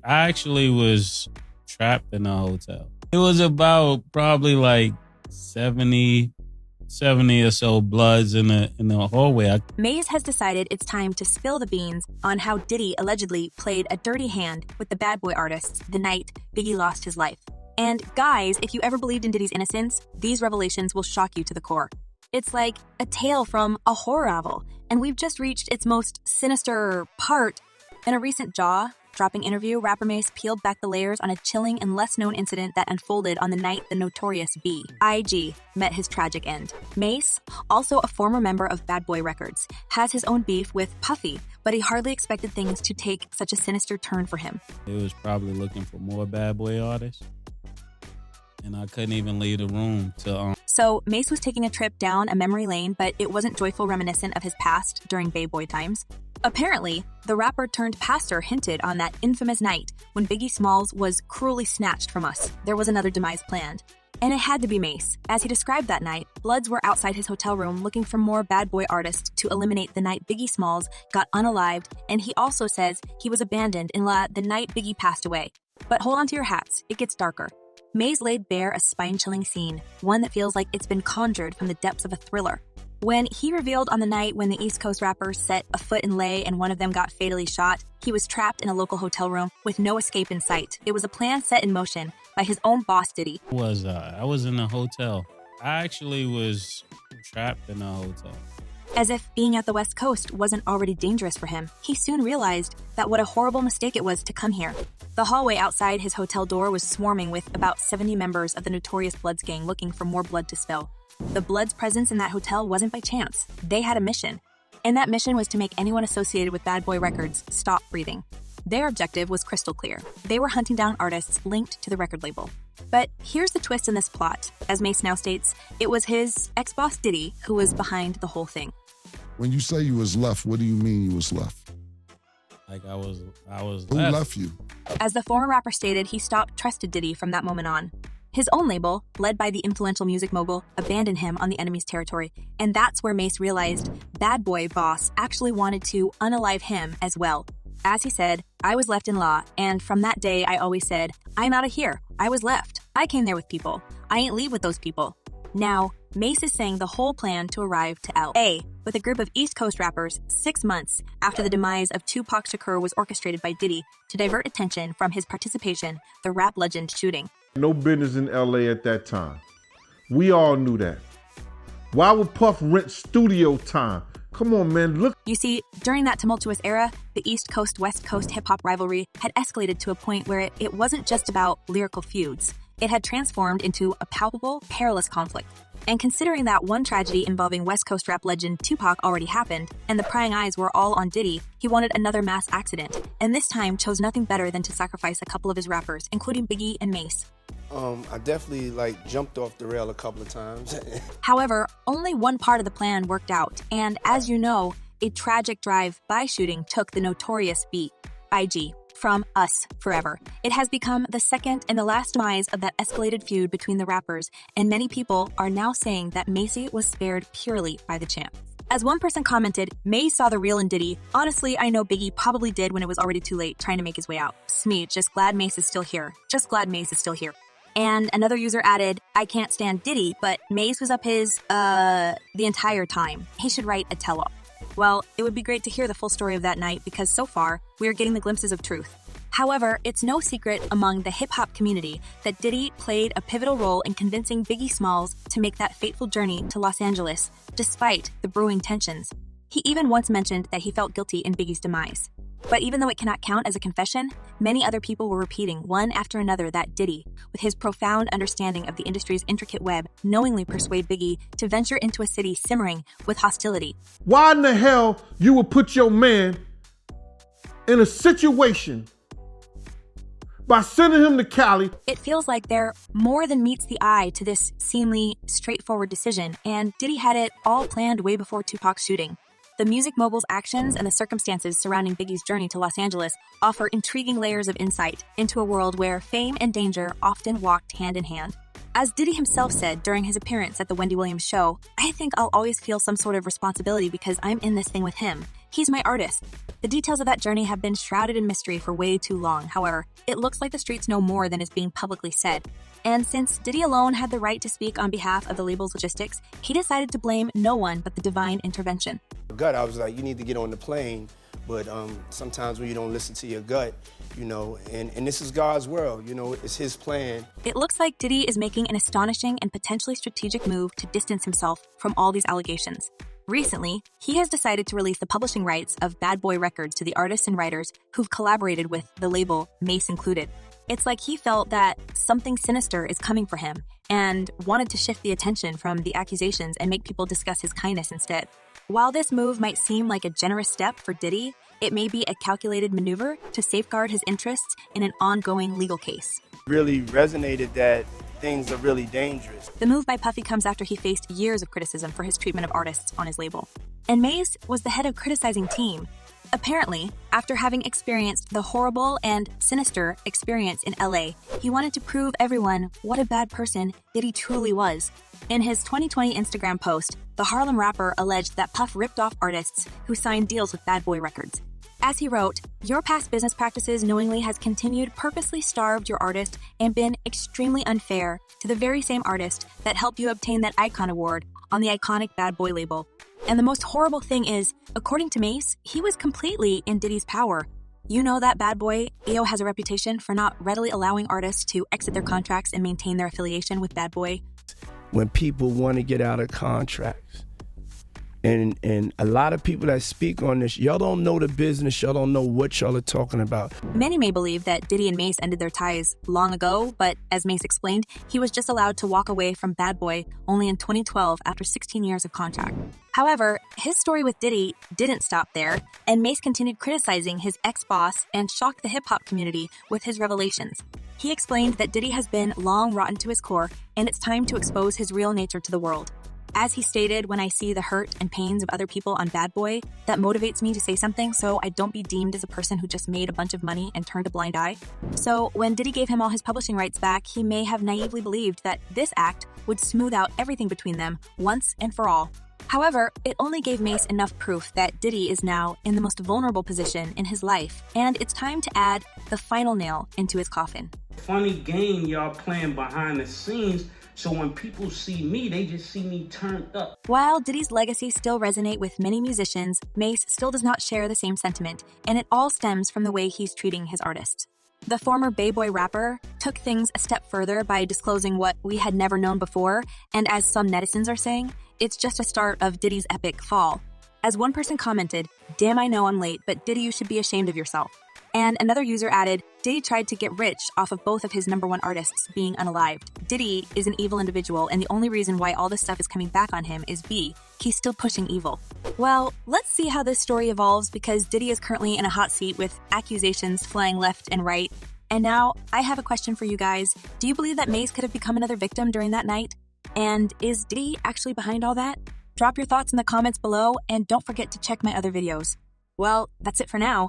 I actually was trapped in a hotel. It was about probably like 70 or so bloods in the hallway. Mase has decided it's time to spill the beans on how Diddy allegedly played a dirty hand with the bad boy artists the night Biggie lost his life. And guys, if you ever believed in Diddy's innocence, these revelations will shock you to the core. It's like a tale from a horror novel, and we've just reached its most sinister part. In a recent jaw-dropping interview, rapper Mase peeled back the layers on a chilling and less-known incident that unfolded on the night the notorious B.I.G. met his tragic end. Mase, also a former member of Bad Boy Records, has his own beef with Puffy, but he hardly expected things to take such a sinister turn for him. It was probably looking for more Bad Boy artists, and I couldn't even leave the room to... So Mase was taking a trip down a memory lane, but it wasn't joyful reminiscent of his past during Bay Boy times. Apparently, the rapper turned pastor hinted on that infamous night when Biggie Smalls was cruelly snatched from us. There was another demise planned. And it had to be Mase. As he described that night, Bloods were outside his hotel room looking for more Bad Boy artists to eliminate the night Biggie Smalls got unalived, and he also says he was abandoned in the night Biggie passed away. But hold on to your hats, it gets darker. Mase laid bare a spine-chilling scene, one that feels like it's been conjured from the depths of a thriller. When he revealed on the night when the East Coast rappers set a foot in lay and one of them got fatally shot, he was trapped in a local hotel room with no escape in sight. It was a plan set in motion by his own boss, Diddy. I was in a hotel. I actually was trapped in a hotel. As if being at the West Coast wasn't already dangerous for him, he soon realized that what a horrible mistake it was to come here. The hallway outside his hotel door was swarming with about 70 members of the notorious Bloods gang looking for more blood to spill. The Bloods' presence in that hotel wasn't by chance. They had a mission. And that mission was to make anyone associated with Bad Boy Records stop breathing. Their objective was crystal clear. They were hunting down artists linked to the record label. But here's the twist in this plot. As Mase now states, it was his ex-boss Diddy who was behind the whole thing. When you say you was left, what do you mean you was left? Like I was Who left you? As the former rapper stated, he stopped trusted Diddy from that moment on. His own label, led by the influential music mogul, abandoned him on the enemy's territory. And that's where Mase realized Bad Boy boss actually wanted to unalive him as well. As he said, I was left in law, and from that day I always said, I'm outta here. I was left. I came there with people. I ain't leave with those people. Now, Mase is saying the whole plan to arrive to L.A. with a group of East Coast rappers 6 months after the demise of Tupac Shakur was orchestrated by Diddy to divert attention from his participation, the rap legend shooting. No business in LA at that time. We all knew that. Why would Puff rent studio time? Come on, man, look. You see, during that tumultuous era, the East Coast-West Coast hip-hop rivalry had escalated to a point where it wasn't just about lyrical feuds. It had transformed into a palpable, perilous conflict. And considering that one tragedy involving West Coast rap legend Tupac already happened, and the prying eyes were all on Diddy, he wanted another mass accident, and this time chose nothing better than to sacrifice a couple of his rappers, including Biggie and Mase. I definitely jumped off the rail a couple of times. However, only one part of the plan worked out, and as you know, a tragic drive-by shooting took the notorious B.I.G. from us forever. It has become the second and the last demise of that escalated feud between the rappers, and many people are now saying that Mase was spared purely by the champ. As one person commented, Mase saw the real in Diddy. Honestly, I know Biggie probably did when it was already too late, trying to make his way out. Smee, just glad Mase is still here. Just glad Mase is still here. And another user added, I can't stand Diddy, but Mase was up his, the entire time. He should write a tell-all. Well, it would be great to hear the full story of that night because so far, we are getting the glimpses of truth. However, it's no secret among the hip-hop community that Diddy played a pivotal role in convincing Biggie Smalls to make that fateful journey to Los Angeles, despite the brewing tensions. He even once mentioned that he felt guilty in Biggie's demise. But even though it cannot count as a confession, many other people were repeating one after another that Diddy, with his profound understanding of the industry's intricate web, knowingly persuade Biggie to venture into a city simmering with hostility. Why in the hell you would put your man in a situation by sending him to Cali? It feels like there more than meets the eye to this seemingly straightforward decision, and Diddy had it all planned way before Tupac's shooting. The music mogul's actions and the circumstances surrounding Biggie's journey to Los Angeles offer intriguing layers of insight into a world where fame and danger often walked hand in hand. As Diddy himself said during his appearance at the Wendy Williams show, I think I'll always feel some sort of responsibility because I'm in this thing with him. He's my artist. The details of that journey have been shrouded in mystery for way too long. However, it looks like the streets know more than is being publicly said. And since Diddy alone had the right to speak on behalf of the label's logistics, he decided to blame no one but the divine intervention. Gut, I was like, you need to get on the plane. But sometimes when you don't listen to your gut, you know, and this is God's world, you know, it's his plan. It looks like Diddy is making an astonishing and potentially strategic move to distance himself from all these allegations. Recently, he has decided to release the publishing rights of Bad Boy Records to the artists and writers who've collaborated with the label, Mase included. It's like he felt that something sinister is coming for him and wanted to shift the attention from the accusations and make people discuss his kindness instead. While this move might seem like a generous step for Diddy, it may be a calculated maneuver to safeguard his interests in an ongoing legal case. Really resonated that things are really dangerous. The move by Puffy comes after he faced years of criticism for his treatment of artists on his label. And Mase was the head of criticizing team. Apparently, after having experienced the horrible and sinister experience in LA, he wanted to prove everyone what a bad person Diddy truly was. In his 2020 Instagram post, the Harlem rapper alleged that Puff ripped off artists who signed deals with Bad Boy Records. As he wrote, "Your past business practices knowingly has continued purposely starved your artist and been extremely unfair to the very same artist that helped you obtain that Icon Award on the iconic Bad Boy label. And the most horrible thing is, according to Mase, he was completely in Diddy's power. You know that Bad Boy, EO has a reputation for not readily allowing artists to exit their contracts and maintain their affiliation with Bad Boy." When people want to get out of contracts, and a lot of people that speak on this, y'all don't know the business, y'all don't know what y'all are talking about. Many may believe that Diddy and Mase ended their ties long ago, but as Mase explained, he was just allowed to walk away from Bad Boy only in 2012 after 16 years of contract. However, his story with Diddy didn't stop there, and Mase continued criticizing his ex-boss and shocked the hip-hop community with his revelations. He explained that Diddy has been long rotten to his core, and it's time to expose his real nature to the world. As he stated, "When I see the hurt and pains of other people on Bad Boy, that motivates me to say something so I don't be deemed as a person who just made a bunch of money and turned a blind eye." So when Diddy gave him all his publishing rights back, he may have naively believed that this act would smooth out everything between them once and for all. However, it only gave Mase enough proof that Diddy is now in the most vulnerable position in his life, and it's time to add the final nail into his coffin. Funny game y'all playing behind the scenes, so when people see me, they just see me turned up. While Diddy's legacy still resonates with many musicians, Mase still does not share the same sentiment, and it all stems from the way he's treating his artists. The former Bay Boy rapper took things a step further by disclosing what we had never known before, and as some netizens are saying, it's just a start of Diddy's epic fall. As one person commented, "Damn, I know I'm late, but Diddy, you should be ashamed of yourself." And another user added, "Diddy tried to get rich off of both of his #1 artists being unalived. Diddy is an evil individual, and the only reason why all this stuff is coming back on him is B, he's still pushing evil." Well, let's see how this story evolves, because Diddy is currently in a hot seat with accusations flying left and right. And now, I have a question for you guys. Do you believe that Mase could have become another victim during that night? And is Diddy actually behind all that? Drop your thoughts in the comments below, and don't forget to check my other videos. Well, that's it for now.